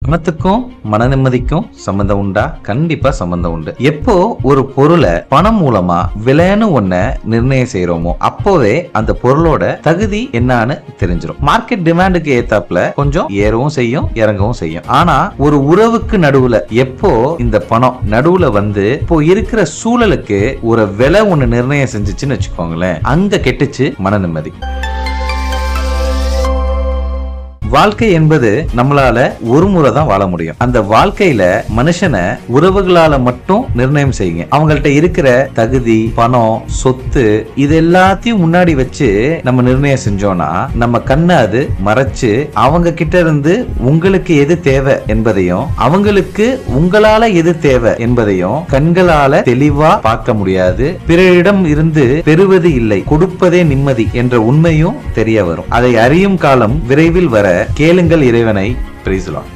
பணத்துக்கும் மன நிம்மதிக்கும் சம்பந்தம் உண்டா? கண்டிப்பா சம்பந்தம் உண்டு. எப்போ ஒரு பொருளை பணம் மூலமா விலைன்னு ஒன்ன நிர்ணயம் செய்யறோமோ அப்போவே அந்த பொருளோட தகுதி என்னன்னு தெரிஞ்சிடும். மார்க்கெட் டிமாண்டுக்கு ஏத்தாப்புல கொஞ்சம் ஏறவும் செய்யும், இறங்கவும் செய்யும். ஆனா ஒரு உறவுக்கு நடுவுல எப்போ இந்த பணம் நடுவுல வந்து இப்போ இருக்கிற சூழலுக்கு ஒரு விலை ஒண்ணு நிர்ணயம் செஞ்சுச்சுன்னு வச்சுக்கோங்களேன், அங்க கெட்டுச்சு மன நிம்மதி. வாழ்க்கை என்பது நம்மளால ஒரு முறை தான் வாழ முடியும். அந்த வாழ்க்கையில மனுஷனை உறவுகளால மட்டும் நிர்ணயம் செய்யுங்க. அவங்கள்ட்ட இருக்கிற தகுதி, பணம், சொத்து இது எல்லாத்தையும் முன்னாடி வச்சு நம்ம நிர்ணயம் செஞ்சோம்னா நம்ம கண்ணை அது மறைச்சு அவங்க கிட்ட இருந்து உங்களுக்கு எது தேவை என்பதையும் அவங்களுக்கு உங்களால எது தேவை என்பதையும் கண்களால தெளிவா பார்க்க முடியாது. பிறரிடம் இருந்து பெறுவது இல்லை, கொடுப்பதே நிம்மதி என்ற உண்மையும் தெரிய வரும். அதை அறியும் காலம் விரைவில் வர கேளுங்கள் இறைவனை. Praise the Lord.